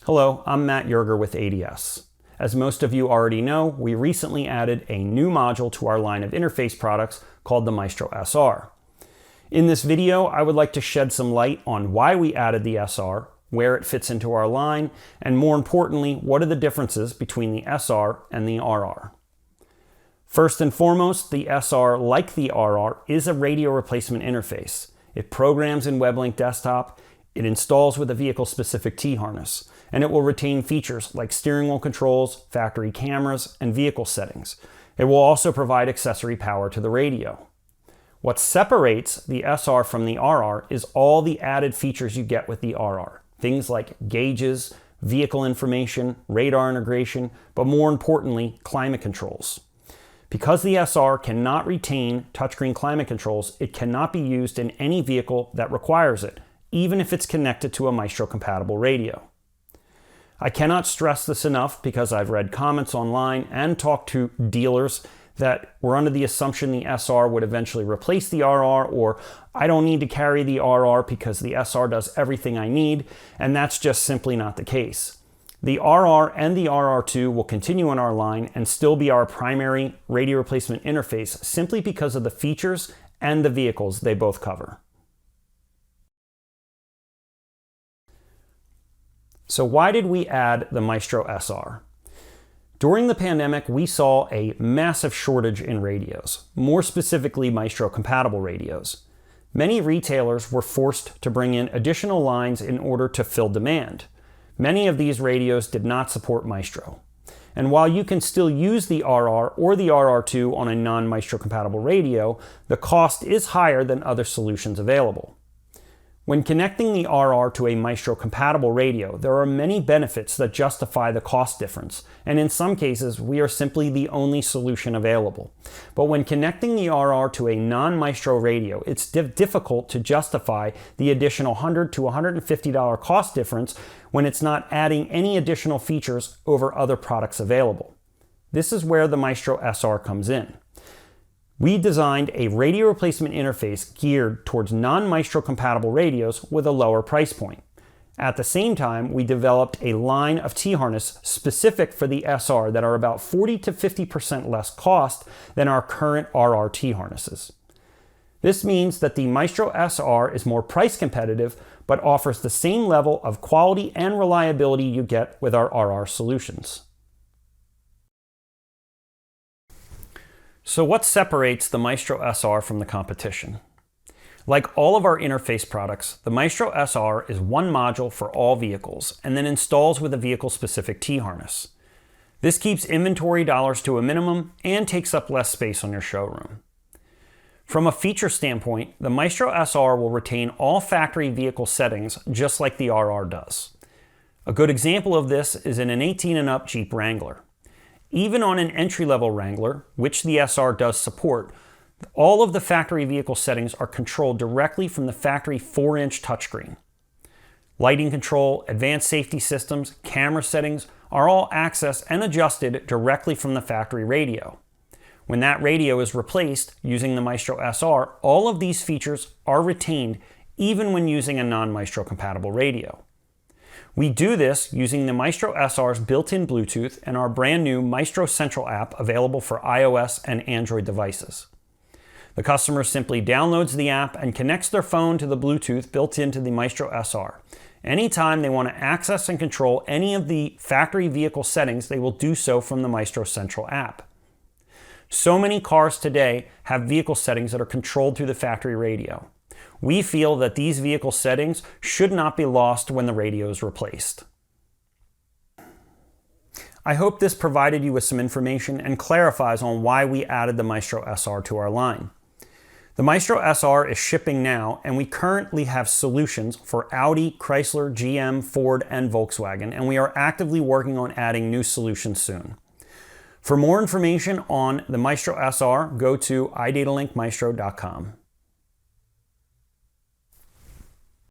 Hello, I'm Matt Yerger with ADS. As most of you already know, we recently added a new module to our line of interface products called the Maestro SR. In this video, I would like to shed some light on why we added the SR, where it fits into our line, and more importantly, what are the differences between the SR and the RR. First and foremost, the SR, like the RR, is a radio replacement interface. It programs in WebLink Desktop, it installs with a vehicle-specific T-harness, and it will retain features like steering wheel controls, factory cameras, and vehicle settings. It will also provide accessory power to the radio. What separates the SR from the RR is all the added features you get with the RR. Things like gauges, vehicle information, radar integration, but more importantly, climate controls. Because the SR cannot retain touchscreen climate controls, it cannot be used in any vehicle that requires it, even if it's connected to a Maestro-compatible radio. I cannot stress this enough because I've read comments online and talked to dealers that were under the assumption the SR would eventually replace the RR, or I don't need to carry the RR because the SR does everything I need, and that's just simply not the case. The RR and the RR2 will continue in our line and still be our primary radio replacement interface simply because of the features and the vehicles they both cover. So why did we add the Maestro SR? During the pandemic, we saw a massive shortage in radios, more specifically Maestro-compatible radios. Many retailers were forced to bring in additional lines in order to fill demand. Many of these radios did not support Maestro. And while you can still use the RR or the RR2 on a non-Maestro-compatible radio, the cost is higher than other solutions available. When connecting the RR to a Maestro-compatible radio, there are many benefits that justify the cost difference, and in some cases, we are simply the only solution available. But when connecting the RR to a non-Maestro radio, it's difficult to justify the additional $100 to $150 cost difference when it's not adding any additional features over other products available. This is where the Maestro SR comes in. We designed a radio replacement interface geared towards non-Maestro compatible radios with a lower price point. At the same time, we developed a line of T-harness specific for the SR that are about 40 to 50% less cost than our current RR T-harnesses. This means that the Maestro SR is more price competitive, but offers the same level of quality and reliability you get with our RR solutions. So what separates the Maestro SR from the competition? Like all of our interface products, the Maestro SR is one module for all vehicles and then installs with a vehicle-specific T-harness. This keeps inventory dollars to a minimum and takes up less space on your showroom. From a feature standpoint, the Maestro SR will retain all factory vehicle settings just like the RR does. A good example of this is in an 18 and up Jeep Wrangler. Even on an entry-level Wrangler, which the SR does support, all of the factory vehicle settings are controlled directly from the factory 4-inch touchscreen. Lighting control, advanced safety systems, camera settings are all accessed and adjusted directly from the factory radio. When that radio is replaced using the Maestro SR, all of these features are retained even when using a non-Maestro compatible radio. We do this using the Maestro SR's built-in Bluetooth and our brand new Maestro Central app available for iOS and Android devices. The customer simply downloads the app and connects their phone to the Bluetooth built into the Maestro SR. Anytime they want to access and control any of the factory vehicle settings, they will do so from the Maestro Central app. So many cars today have vehicle settings that are controlled through the factory radio. We feel that these vehicle settings should not be lost when the radio is replaced. I hope this provided you with some information and clarifies on why we added the Maestro SR to our line. The Maestro SR is shipping now, and we currently have solutions for Audi, Chrysler, GM, Ford, and Volkswagen, and we are actively working on adding new solutions soon. For more information on the Maestro SR, go to idatalinkmaestro.com.